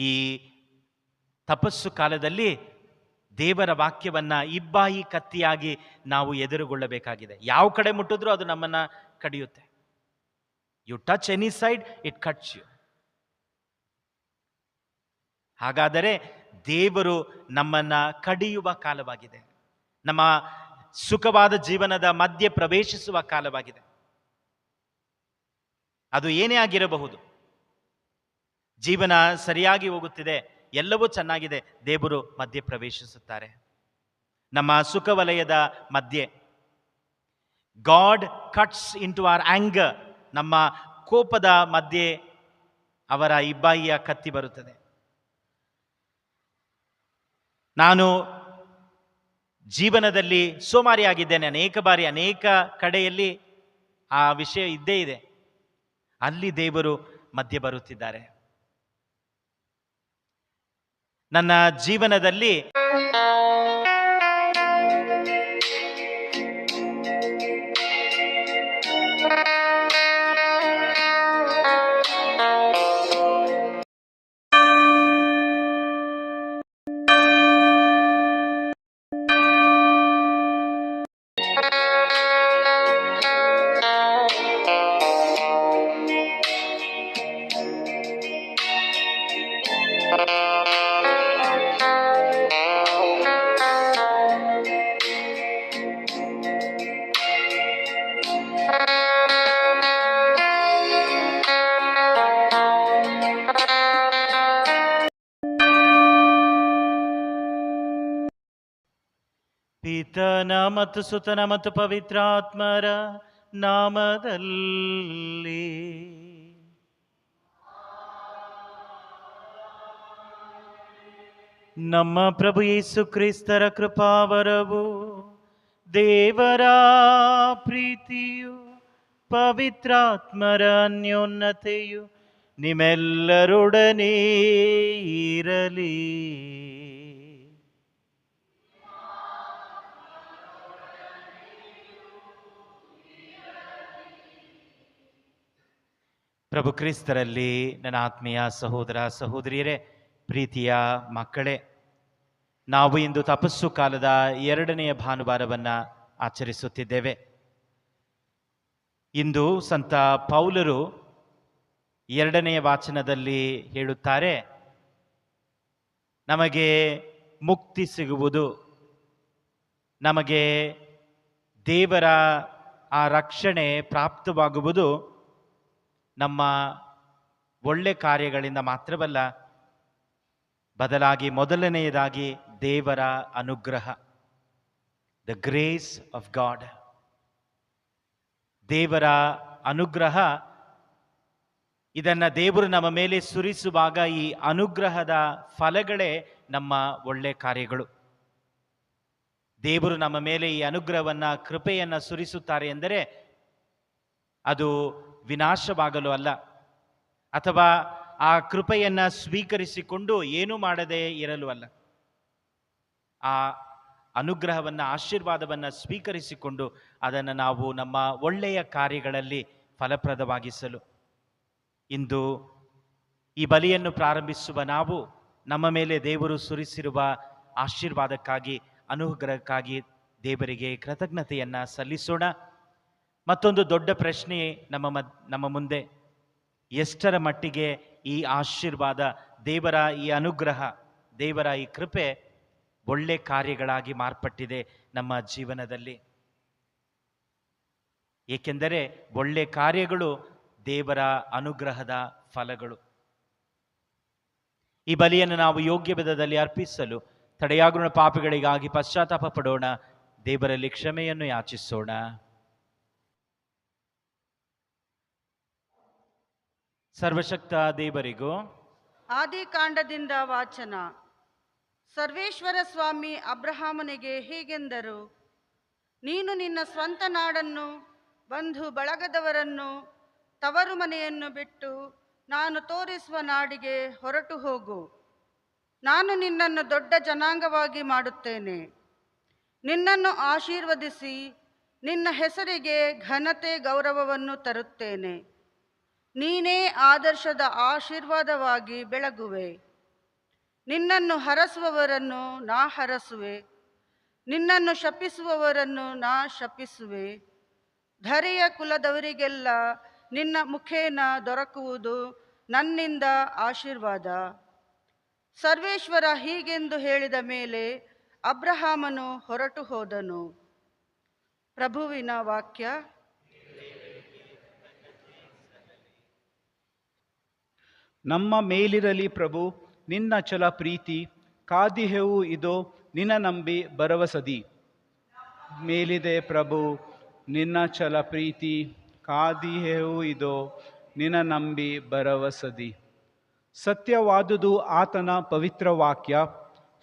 ಈ ತಪಸ್ಸು ಕಾಲದಲ್ಲಿ ದೇವರ ವಾಕ್ಯವನ್ನ ಇಬ್ಬಾಯಿ ಕತ್ತಿಯಾಗಿ ನಾವು ಎದುರುಗೊಳ್ಳಬೇಕಾಗಿದೆ. ಯಾವ ಕಡೆ ಮುಟ್ಟಿದ್ರೂ ಅದು ನಮ್ಮನ್ನ ಕಡಿಯುತ್ತೆ. You touch any side, it cuts you. ಹಾಗಾದರೆ ದೇವರು ನಮ್ಮನ್ನ ಕಡಿಯುವ ಕಾಲವಾಗಿದೆ. ನಮ್ಮ ಸುಖವಾದ ಜೀವನದ ಮಧ್ಯೆ ಪ್ರವೇಶಿಸುವ ಕಾಲವಾಗಿದೆ. ಅದು ಏನೇ ಆಗಿರಬಹುದು. ಜೀವನ ಸರಿಯಾಗಿ ಹೋಗುತ್ತಿದೆ, ಎಲ್ಲವೂ ಚೆನ್ನಾಗಿದೆ, ದೇವರು ಮಧ್ಯೆ ಪ್ರವೇಶಿಸುತ್ತಾರೆ. ನಮ್ಮ ಸುಖ ವಲಯದ ಮಧ್ಯೆ God cuts into our anger. ನಮ್ಮ ಕೋಪದ ಮಧ್ಯೆ ಅವರ ಇಬ್ಬಾಯಿಯ ಕತ್ತಿ ಬರುತ್ತದೆ. ನಾನು ಜೀವನದಲ್ಲಿ ಸೋಮಾರಿಯಾಗಿದ್ದೇನೆ, ಅನೇಕ ಬಾರಿ ಅನೇಕ ಕಡೆಯಲ್ಲಿ ಆ ವಿಷಯ ಇದ್ದೇ ಇದೆ. ಅಲ್ಲಿ ದೇವರು ಮಧ್ಯೆ ಬರುತ್ತಿದ್ದಾರೆ. ನನ್ನ ಜೀವನದಲ್ಲಿ ಪಿತನ ಮತ್ತು ಸುತನ ಮತ್ತು ಪವಿತ್ರಾತ್ಮರ ನಾಮದಲ್ಲಿ ನಮ್ಮ ಪ್ರಭು ಯೇಸು ಕ್ರಿಸ್ತರ ಕೃಪಾವರವು, ದೇವರ ಪ್ರೀತಿಯು, ಪವಿತ್ರಾತ್ಮರ ಅನ್ಯೋನ್ನತೆಯು ನಿಮ್ಮೆಲ್ಲರೊಡನೆ ಇರಲಿ. ಪ್ರಭು ಕ್ರಿಸ್ತರಲ್ಲಿ ನನ್ನ ಆತ್ಮೀಯ ಸಹೋದರ ಸಹೋದರಿಯರೇ, ಪ್ರೀತಿಯ ಮಕ್ಕಳೇ, ನಾವು ಇಂದು ತಪಸ್ಸು ಕಾಲದ 2ನೆಯ ಭಾನುವಾರವನ್ನು ಆಚರಿಸುತ್ತಿದ್ದೇವೆ. ಇಂದು ಸಂತ ಪೌಲರು 2ನೆಯ ವಾಚನದಲ್ಲಿ ಹೇಳುತ್ತಾರೆ, ನಮಗೆ ಮುಕ್ತಿ ಸಿಗುವುದು, ನಮಗೆ ದೇವರ ಆ ರಕ್ಷಣೆ ಪ್ರಾಪ್ತವಾಗುವುದು ನಮ್ಮ ಒಳ್ಳೆ ಕಾರ್ಯಗಳಿಂದ ಮಾತ್ರವಲ್ಲ, ಬದಲಾಗಿ ಮೊದಲನೆಯದಾಗಿ ದೇವರ ಅನುಗ್ರಹ, ದ ಗ್ರೇಸ್ ಆಫ್ ಗಾಡ್. ದೇವರ ಅನುಗ್ರಹ, ಇದನ್ನು ದೇವರು ನಮ್ಮ ಮೇಲೆ ಸುರಿಸುವಾಗ ಈ ಅನುಗ್ರಹದ ಫಲಗಳೇ ನಮ್ಮ ಒಳ್ಳೆ ಕಾರ್ಯಗಳು. ದೇವರು ನಮ್ಮ ಮೇಲೆ ಈ ಅನುಗ್ರಹವನ್ನು, ಕೃಪೆಯನ್ನು ಸುರಿಸುತ್ತಾರೆ ಎಂದರೆ ಅದು ವಿನಾಶವಾಗಲು ಅಲ್ಲ, ಅಥವಾ ಆ ಕೃಪೆಯನ್ನು ಸ್ವೀಕರಿಸಿಕೊಂಡು ಏನೂ ಮಾಡದೇ ಇರಲು ಅಲ್ಲ. ಆ ಅನುಗ್ರಹವನ್ನು, ಆಶೀರ್ವಾದವನ್ನು ಸ್ವೀಕರಿಸಿಕೊಂಡು ಅದನ್ನು ನಾವು ನಮ್ಮ ಒಳ್ಳೆಯ ಕಾರ್ಯಗಳಲ್ಲಿ ಫಲಪ್ರದವಾಗಿಸಲು, ಇಂದು ಈ ಬಲಿಯನ್ನು ಪ್ರಾರಂಭಿಸುವ ನಾವು ನಮ್ಮ ಮೇಲೆ ದೇವರು ಸುರಿಸಿರುವ ಆಶೀರ್ವಾದಕ್ಕಾಗಿ, ಅನುಗ್ರಹಕ್ಕಾಗಿ ದೇವರಿಗೆ ಕೃತಜ್ಞತೆಯನ್ನು ಸಲ್ಲಿಸೋಣ. ಮತ್ತೊಂದು ದೊಡ್ಡ ಪ್ರಶ್ನೆ ನಮ್ಮ ಮುಂದೆ, ಎಷ್ಟರ ಮಟ್ಟಿಗೆ ಈ ಆಶೀರ್ವಾದ, ದೇವರ ಈ ಅನುಗ್ರಹ, ದೇವರ ಈ ಕೃಪೆ ಒಳ್ಳೆ ಕಾರ್ಯಗಳಾಗಿ ಮಾರ್ಪಟ್ಟಿದೆ ನಮ್ಮ ಜೀವನದಲ್ಲಿ? ಏಕೆಂದರೆ ಒಳ್ಳೆ ಕಾರ್ಯಗಳು ದೇವರ ಅನುಗ್ರಹದ ಫಲಗಳು. ಈ ಬಲಿಯನ್ನು ನಾವು ಯೋಗ್ಯ ವಿಧದಲ್ಲಿ ಅರ್ಪಿಸಲು ತಡೆಯಾಗುವ ಪಾಪಿಗಳಿಗಾಗಿ ಪಶ್ಚಾತ್ತಾಪ ಪಡೋಣ, ದೇವರಲ್ಲಿ ಕ್ಷಮೆಯನ್ನು ಯಾಚಿಸೋಣ. ಸರ್ವಶಕ್ತ ದೇವರಿಗೂ ಆದಿಕಾಂಡದಿಂದ ವಾಚನ. ಸರ್ವೇಶ್ವರ ಸ್ವಾಮಿ ಅಬ್ರಹಾಮನಿಗೆ ಹೀಗೆಂದರು, ನೀನು ನಿನ್ನ ಸ್ವಂತ ನಾಡನ್ನು, ಬಂಧು ಬಳಗದವರನ್ನು, ತವರು ಮನೆಯನ್ನು ಬಿಟ್ಟು ನಾನು ತೋರಿಸುವ ನಾಡಿಗೆ ಹೊರಟು ಹೋಗು. ನಾನು ನಿನ್ನನ್ನು ದೊಡ್ಡ ಜನಾಂಗವಾಗಿ ಮಾಡುತ್ತೇನೆ, ನಿನ್ನನ್ನು ಆಶೀರ್ವದಿಸಿ ನಿನ್ನ ಹೆಸರಿಗೆ ಘನತೆ ಗೌರವವನ್ನು ತರುತ್ತೇನೆ. ನೀನೇ ಆದರ್ಶದ ಆಶೀರ್ವಾದವಾಗಿ ಬೆಳಗುವೆ. ನಿನ್ನನ್ನು ಹರಸುವವರನ್ನು ನಾ ಹರಸುವೆ, ನಿನ್ನನ್ನು ಶಪಿಸುವವರನ್ನು ನಾ ಶಪಿಸುವೆ. ಧರೆಯ ಕುಲದವರಿಗೆಲ್ಲ ನಿನ್ನ ಮುಖೇನ ದೊರಕುವುದು ನನ್ನಿಂದ ಆಶೀರ್ವಾದ. ಸರ್ವೇಶ್ವರ ಹೀಗೆಂದು ಹೇಳಿದ ಮೇಲೆ ಅಬ್ರಹಾಮನು ಹೊರಟು ಹೋದನು. ಪ್ರಭುವಿನ ವಾಕ್ಯ. ನಮ್ಮ ಮೇಲಿರಲಿ ಪ್ರಭು ನಿನ್ನ ಛಲ ಪ್ರೀತಿ, ಕಾದಿಹೆವು ಇದೋ ನಿನ್ನ ನಂಬಿ ಭರವಸದಿ. ಮೇಲಿದೆ ಪ್ರಭು ನಿನ್ನ ಛಲ ಪ್ರೀತಿ, ಕಾದಿಹೆವು ಇದೋ ನಿನ್ನ ನಂಬಿ ಭರವಸದಿ. ಸತ್ಯವಾದುದು ಆತನ ಪವಿತ್ರ ವಾಕ್ಯ,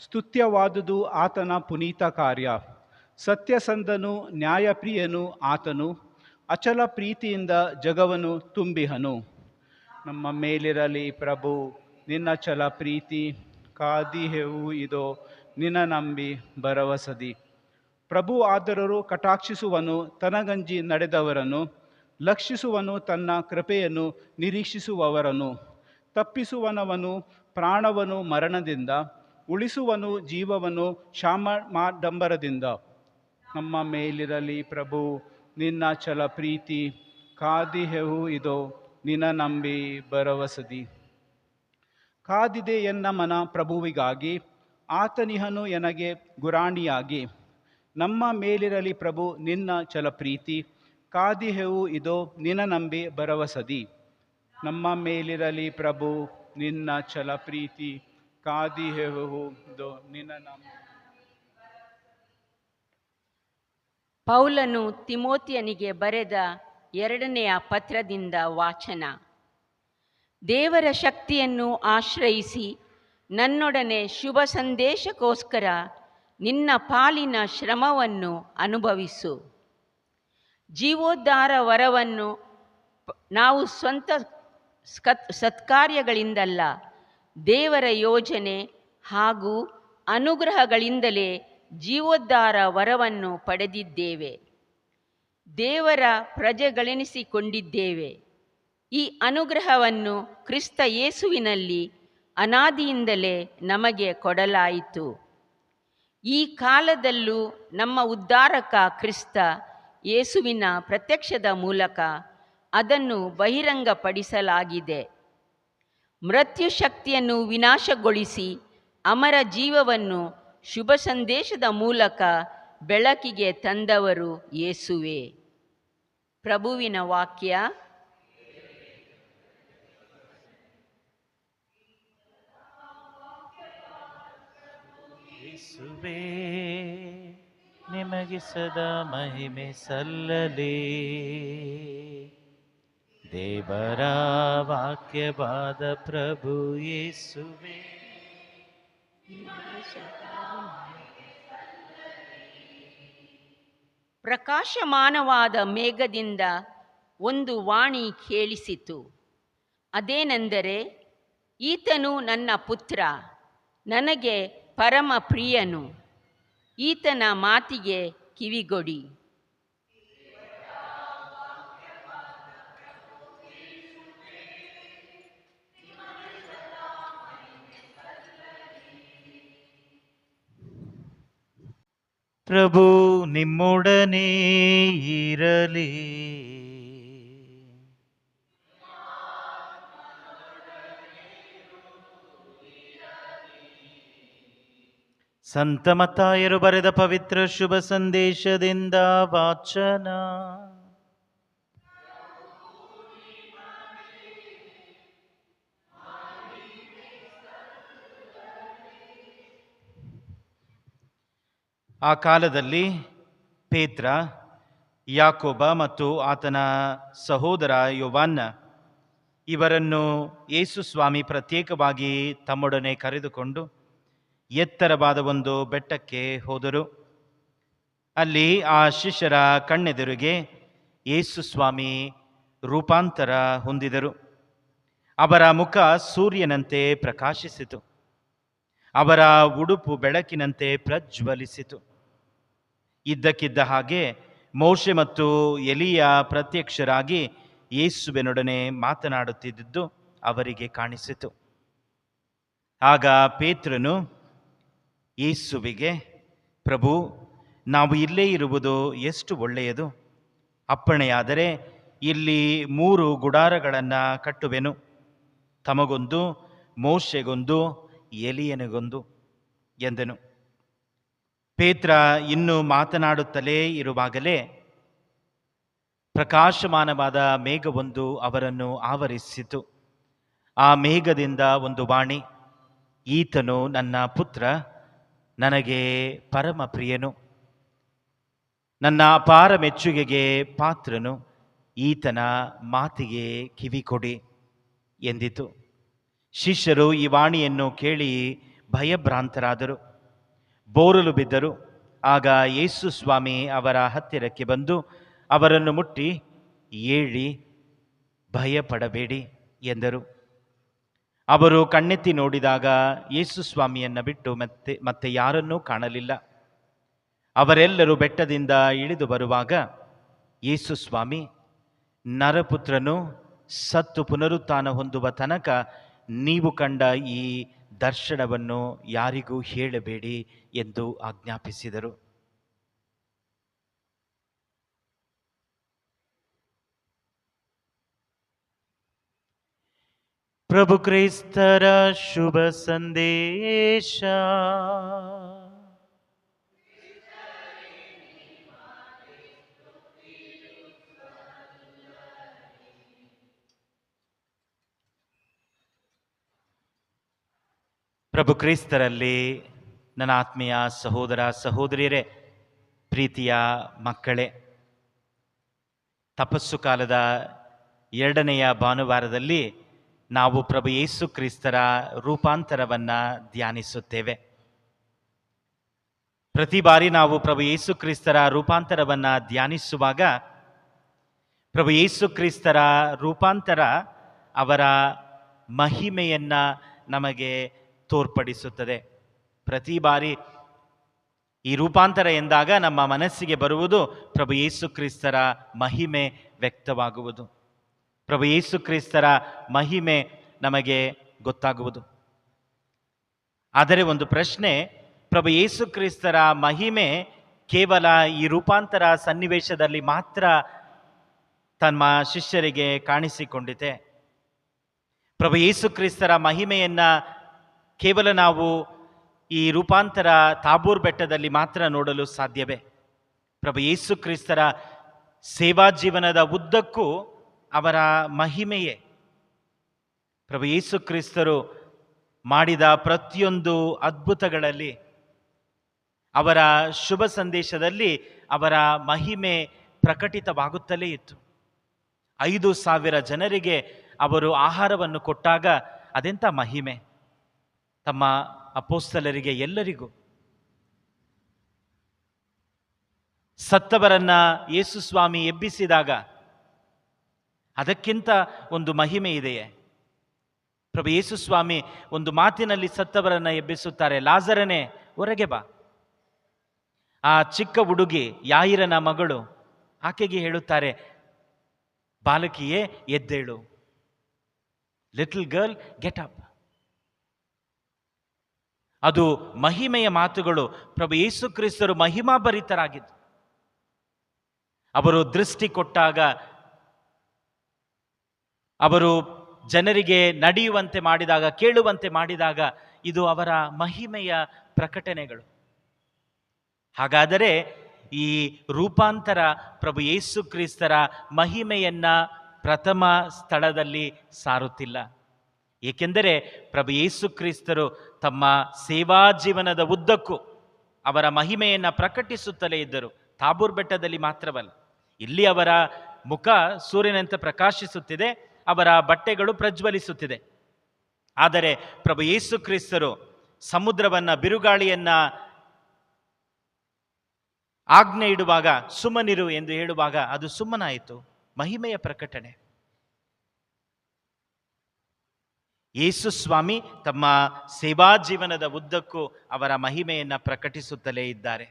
ಸ್ತುತ್ಯವಾದುದು ಆತನ ಪುನೀತ ಕಾರ್ಯ. ಸತ್ಯಸಂಧನು ನ್ಯಾಯಪ್ರಿಯನು ಆತನು, ಅಚಲ ಪ್ರೀತಿಯಿಂದ ಜಗವನ್ನು ತುಂಬಿಹನು. ನಮ್ಮ ಮೇಲಿರಲಿ ಪ್ರಭು ನಿನ್ನ ಛಲ ಪ್ರೀತಿ, ಕಾದಿಹೆವು ಇದೋ ನಿನ್ನ ನಂಬಿ ಭರವಸದಿ. ಪ್ರಭು ಆದರರು ಕಟಾಕ್ಷಿಸುವನು ತನಗಂಜಿ ನಡೆದವರನ್ನು, ಲಕ್ಷಿಸುವನು ತನ್ನ ಕೃಪೆಯನ್ನು ನಿರೀಕ್ಷಿಸುವವರನ್ನು. ತಪ್ಪಿಸುವನವನು ಪ್ರಾಣವನು ಮರಣದಿಂದ, ಉಳಿಸುವನು ಜೀವವನ್ನು ಕ್ಷಾಮಾಡಂಬರದಿಂದ. ನಮ್ಮ ಮೇಲಿರಲಿ ಪ್ರಭು ನಿನ್ನ ಛಲ ಪ್ರೀತಿ, ಕಾದಿಹೆವು ಇದೋ ನಿನ್ನ ನಂಬಿ ಭರವಸದಿ. ಕಾದಿದೆ ಎನ್ನ ಮನ ಪ್ರಭುವಿಗಾಗಿ, ಆತನಿಹನು ಎನಗೆ ಗುರಾಣಿಯಾಗಿ. ನಮ್ಮ ಮೇಲಿರಲಿ ಪ್ರಭು ನಿನ್ನ ಛಲ ಪ್ರೀತಿ, ಕಾದಿಹೆವು ಇದೋ ನಿನ್ನ ನಂಬಿ ಭರವಸದಿ. ನಮ್ಮ ಮೇಲಿರಲಿ ಪ್ರಭು ನಿನ್ನ ಛಲ ಪ್ರೀತಿ, ಕಾದಿಹೆವು ಇದೋ ನಿನ್ನ ನಂಬಿ. ಪೌಲನು ತಿಮೋತಿಯನಿಗೆ ಬರೆದ 2ನೆಯ ಪತ್ರದಿಂದ ವಾಚನ. ದೇವರ ಶಕ್ತಿಯನ್ನು ಆಶ್ರಯಿಸಿ ನನ್ನೊಡನೆ ಶುಭ ಸಂದೇಶಕ್ಕೋಸ್ಕರ ನಿನ್ನ ಪಾಲಿನ ಶ್ರಮವನ್ನು ಅನುಭವಿಸು. ಜೀವೋದ್ಧಾರ ವರವನ್ನು ನಾವು ಸ್ವಂತ ಸತ್ಕಾರ್ಯಗಳಿಂದಲ್ಲ, ದೇವರ ಯೋಜನೆ ಹಾಗೂ ಅನುಗ್ರಹಗಳಿಂದಲೇ ಜೀವೋದ್ಧಾರ ವರವನ್ನು ಪಡೆದಿದ್ದೇವೆ. ದೇವರ ಪ್ರಜೆಗಳೆನಿಸಿಕೊಂಡಿದ್ದೇವೆ. ಈ ಅನುಗ್ರಹವನ್ನು ಕ್ರಿಸ್ತ ಯೇಸುವಿನಲ್ಲಿ ಅನಾದಿಯಿಂದಲೇ ನಮಗೆ ಕೊಡಲಾಯಿತು. ಈ ಕಾಲದಲ್ಲೂ ನಮ್ಮ ಉದ್ಧಾರಕ ಕ್ರಿಸ್ತ ಯೇಸುವಿನ ಪ್ರತ್ಯಕ್ಷದ ಮೂಲಕ ಅದನ್ನು ಬಹಿರಂಗಪಡಿಸಲಾಗಿದೆ. ಮೃತ್ಯು ಶಕ್ತಿಯನ್ನು ವಿನಾಶಗೊಳಿಸಿ ಅಮರ ಜೀವವನ್ನು ಶುಭ ಸಂದೇಶದ ಮೂಲಕ ಬೆಳಕಿಗೆ ತಂದವರು ಯೇಸುವೇ. ಪ್ರಭುವಿನ ವಾಕ್ಯ. ಯೇಸುವೇ ನಿಮಗೆ ಸದಾ ಮಹಿಮೆ ಸಲ್ಲಲಿ. ದೇವರ ವಾಕ್ಯವಾದ ಪ್ರಭು ಯೇಸುವೇ. ಪ್ರಕಾಶಮಾನವಾದ ಮೇಘದಿಂದ ಒಂದು ವಾಣಿ ಕೇಳಿಸಿತು. ಅದೇನೆಂದರೆ, ಈತನು ನನ್ನ ಪುತ್ರ, ನನಗೆ ಪರಮ ಪ್ರಿಯನು, ಈತನ ಮಾತಿಗೆ ಕಿವಿಗೊಡಿ. ಪ್ರಭು ನಿಮ್ಮೊಡನೆ ಇರಲಿ. ಸಂತ ಮತ್ತಾಯರು ಬರೆದ ಪವಿತ್ರ ಶುಭ ಸಂದೇಶದಿಂದ ವಾಚನ. ಆ ಕಾಲದಲ್ಲಿ ಪೇತ್ರ, ಯಾಕೋಬ ಮತ್ತು ಆತನ ಸಹೋದರ ಯೋವಾನ್ನ ಇವರನ್ನು ಯೇಸು ಸ್ವಾಮಿ ಪ್ರತ್ಯೇಕವಾಗಿ ತಮ್ಮೊಡನೆ ಕರೆದುಕೊಂಡು ಎತ್ತರವಾದ ಒಂದು ಬೆಟ್ಟಕ್ಕೆ ಹೋದರು. ಅಲ್ಲಿ ಆ ಶಿಷ್ಯರ ಕಣ್ಣೆದುರಿಗೆ ಯೇಸು ಸ್ವಾಮಿ ರೂಪಾಂತರ ಹೊಂದಿದರು. ಅವರ ಮುಖ ಸೂರ್ಯನಂತೆ ಪ್ರಕಾಶಿಸಿತು, ಅವರ ಉಡುಪು ಬೆಳಕಿನಂತೆ ಪ್ರಜ್ವಲಿಸಿತು. ಇದ್ದಕ್ಕಿದ್ದ ಹಾಗೆ ಮೋಶೆ ಮತ್ತು ಎಲಿಯ ಪ್ರತ್ಯಕ್ಷರಾಗಿ ಯೇಸುವಿನೊಡನೆ ಮಾತನಾಡುತ್ತಿದ್ದುದು ಅವರಿಗೆ ಕಾಣಿಸಿತು. ಆಗ ಪೇತ್ರನು ಯೇಸುವಿಗೆ, ಪ್ರಭು, ನಾವು ಇಲ್ಲೇ ಇರುವುದು ಎಷ್ಟು ಒಳ್ಳೆಯದು. ಅಪ್ಪಣೆಯಾದರೆ ಇಲ್ಲಿ 3 ಗುಡಾರಗಳನ್ನು ಕಟ್ಟುವೆನು, ತಮಗೊಂದು, ಮೋಶೆಗೊಂದು, ಎಲಿಯನಿಗೊಂದು ಎಂದನು. ಪೇತ್ರ ಇನ್ನೂ ಮಾತನಾಡುತ್ತಲೇ ಇರುವಾಗಲೇ ಪ್ರಕಾಶಮಾನವಾದ ಮೇಘವೊಂದು ಅವರನ್ನು ಆವರಿಸಿತು. ಆ ಮೇಘದಿಂದ ಒಂದು ವಾಣಿ, ಈತನು ನನ್ನ ಪುತ್ರ, ನನಗೆ ಪರಮ ಪ್ರಿಯನು, ನನ್ನ ಅಪಾರ ಮೆಚ್ಚುಗೆಗೆ ಪಾತ್ರನು, ಈತನ ಮಾತಿಗೆ ಕಿವಿಕೊಡಿ ಎಂದಿತು. ಶಿಷ್ಯರು ಈ ವಾಣಿಯನ್ನು ಕೇಳಿ ಭಯಭ್ರಾಂತರಾದರು, ಬೋರಲು ಬಿದ್ದರು. ಆಗ ಯೇಸು ಸ್ವಾಮಿ ಅವರ ಹತ್ತಿರಕ್ಕೆ ಬಂದು ಅವರನ್ನು ಮುಟ್ಟಿ, ಏಳಿ, ಭಯಪಡಬೇಡಿ ಎಂದರು. ಅವರು ಕಣ್ಣೆತ್ತಿ ನೋಡಿದಾಗ ಯೇಸು ಸ್ವಾಮಿಯನ್ನು ಬಿಟ್ಟು ಮತ್ತೆ ಯಾರನ್ನೂ ಕಾಣಲಿಲ್ಲ. ಅವರೆಲ್ಲರೂ ಬೆಟ್ಟದಿಂದ ಇಳಿದು ಬರುವಾಗ ಯೇಸು ಸ್ವಾಮಿ, ನರಪುತ್ರನು ಸತ್ತು ಪುನರುತ್ಥಾನ ಹೊಂದುವ ತನಕ ನೀವು ಕಂಡ ಈ ದರ್ಶನವನ್ನು ಯಾರಿಗೂ ಹೇಳಬೇಡಿ ಎಂದು ಆಜ್ಞಾಪಿಸಿದರು. ಪ್ರಭು ಕ್ರಿಸ್ತರ ಶುಭ ಸಂದೇಶ. ಪ್ರಭು ಕ್ರಿಸ್ತರಲ್ಲಿ ನನ್ನ ಆತ್ಮೀಯ ಸಹೋದರ ಸಹೋದರಿಯರೇ, ಪ್ರೀತಿಯ ಮಕ್ಕಳೇ, ತಪಸ್ಸು ಕಾಲದ 2ನೆಯ ಭಾನುವಾರದಲ್ಲಿ ನಾವು ಪ್ರಭು ಯೇಸು ಕ್ರಿಸ್ತರ ರೂಪಾಂತರವನ್ನು ಧ್ಯಾನಿಸುತ್ತೇವೆ. ಪ್ರತಿ ಬಾರಿ ನಾವು ಪ್ರಭು ಯೇಸು ಕ್ರಿಸ್ತರ ರೂಪಾಂತರವನ್ನು ಧ್ಯಾನಿಸುವಾಗ ಪ್ರಭು ಯೇಸು ಕ್ರಿಸ್ತರ ರೂಪಾಂತರ ಅವರ ಮಹಿಮೆಯನ್ನು ನಮಗೆ ತೋರ್ಪಡಿಸುತ್ತದೆ. ಪ್ರತಿ ಬಾರಿ ಈ ರೂಪಾಂತರ ಎಂದಾಗ ನಮ್ಮ ಮನಸ್ಸಿಗೆ ಬರುವುದು ಪ್ರಭು ಯೇಸು ಕ್ರಿಸ್ತರ ಮಹಿಮೆ ವ್ಯಕ್ತವಾಗುವುದು, ಪ್ರಭು ಯೇಸು ಕ್ರಿಸ್ತರ ಮಹಿಮೆ ನಮಗೆ ಗೊತ್ತಾಗುವುದು. ಆದರೆ ಒಂದು ಪ್ರಶ್ನೆ, ಪ್ರಭು ಯೇಸು ಕ್ರಿಸ್ತರ ಮಹಿಮೆ ಕೇವಲ ಈ ರೂಪಾಂತರ ಸನ್ನಿವೇಶದಲ್ಲಿ ಮಾತ್ರ ತಮ್ಮ ಶಿಷ್ಯರಿಗೆ ಕಾಣಿಸಿಕೊಂಡಿತೆ? ಪ್ರಭು ಯೇಸು ಕ್ರಿಸ್ತರ ಮಹಿಮೆಯನ್ನು ಕೇವಲ ನಾವು ಈ ರೂಪಾಂತರ ತಾಬೋರ್ ಬೆಟ್ಟದಲ್ಲಿ ಮಾತ್ರ ನೋಡಲು ಸಾಧ್ಯವೇ? ಪ್ರಭು ಯೇಸು ಕ್ರಿಸ್ತರ ಸೇವಾ ಜೀವನದ ಉದ್ದಕ್ಕೂ ಅವರ ಮಹಿಮೆಯೇ. ಪ್ರಭು ಯೇಸು ಕ್ರಿಸ್ತರು ಮಾಡಿದ ಪ್ರತಿಯೊಂದು ಅದ್ಭುತಗಳಲ್ಲಿ, ಅವರ ಶುಭ ಸಂದೇಶದಲ್ಲಿ ಅವರ ಮಹಿಮೆ ಪ್ರಕಟಿತವಾಗುತ್ತಲೇ ಇತ್ತು. 5,000 ಜನರಿಗೆ ಅವರು ಆಹಾರವನ್ನು ಕೊಟ್ಟಾಗ ಅದೆಂಥ ಮಹಿಮೆ! ತಮ್ಮ ಅಪೊಸ್ತಲರಿಗೆ ಎಲ್ಲರಿಗೂ. ಸತ್ತವರನ್ನ ಯೇಸು ಸ್ವಾಮಿ ಎಬ್ಬಿಸಿದಾಗ ಅದಕ್ಕಿಂತ ಒಂದು ಮಹಿಮೆ ಇದೆಯೇ? ಪ್ರಭು ಯೇಸು ಸ್ವಾಮಿ ಒಂದು ಮಾತಿನಲ್ಲಿ ಸತ್ತವರನ್ನ ಎಬ್ಬಿಸುತ್ತಾರೆ, ಲಾಜರನೇ ಹೊರಗೆ ಬಾ. ಆ ಚಿಕ್ಕ ಹುಡುಗಿ, ಯಾಯಿರನ ಮಗಳು, ಆಕೆಗೆ ಹೇಳುತ್ತಾರೆ, ಬಾಲಕಿಯೇ ಎದ್ದೇಳು, ಲಿಟಲ್ ಗರ್ಲ್ ಗೆಟ್ ಅಪ್. ಅದು ಮಹಿಮೆಯ ಮಾತುಗಳು. ಪ್ರಭು ಯೇಸು ಕ್ರಿಸ್ತರು ಮಹಿಮಾಭರಿತರಾಗಿದ್ದು, ಅವರು ದೃಷ್ಟಿ ಕೊಟ್ಟಾಗ, ಅವರು ಜನರಿಗೆ ನಡೆಯುವಂತೆ ಮಾಡಿದಾಗ, ಕೇಳುವಂತೆ ಮಾಡಿದಾಗ, ಇದು ಅವರ ಮಹಿಮೆಯ ಪ್ರಕಟಣೆಗಳು. ಹಾಗಾದರೆ ಈ ರೂಪಾಂತರ ಪ್ರಭು ಯೇಸು ಕ್ರಿಸ್ತರ ಮಹಿಮೆಯನ್ನ ಪ್ರಥಮ ಸ್ಥಳದಲ್ಲಿ ಸಾರುತ್ತಿಲ್ಲ. ಏಕೆಂದರೆ ಪ್ರಭು ಯೇಸು ಕ್ರಿಸ್ತರು ತಮ್ಮ ಸೇವಾ ಜೀವನದ ಉದ್ದಕ್ಕೂ ಅವರ ಮಹಿಮೆಯನ್ನು ಪ್ರಕಟಿಸುತ್ತಲೇ ಇದ್ದರು. ತಾಬೋರ್ ಬೆಟ್ಟದಲ್ಲಿ ಮಾತ್ರವಲ್ಲ, ಇಲ್ಲಿ ಅವರ ಮುಖ ಸೂರ್ಯನಂತೆ ಪ್ರಕಾಶಿಸುತ್ತಿದೆ, ಅವರ ಬಟ್ಟೆಗಳು ಪ್ರಜ್ವಲಿಸುತ್ತಿದೆ. ಆದರೆ ಪ್ರಭು ಯೇಸು ಕ್ರಿಸ್ತರು ಸಮುದ್ರವನ್ನ, ಬಿರುಗಾಳಿಯನ್ನ ಆಜ್ಞೆ ಇಡುವಾಗ, ಸುಮ್ಮನಿರು ಎಂದು ಹೇಳುವಾಗ ಅದು ಸುಮ್ಮನಾಯಿತು. ಮಹಿಮೆಯ ಪ್ರಕಟಣೆ. ಯೇಸು ಸ್ವಾಮಿ ತಮ್ಮ ಸೇವಾ ಜೀವನದ ಉದ್ದಕ್ಕೂ ಅವರ ಮಹಿಮೆಯನ್ನ ಪ್ರಕಟಿಸುತ್ತಲೇ ಇದ್ದಾರೆ.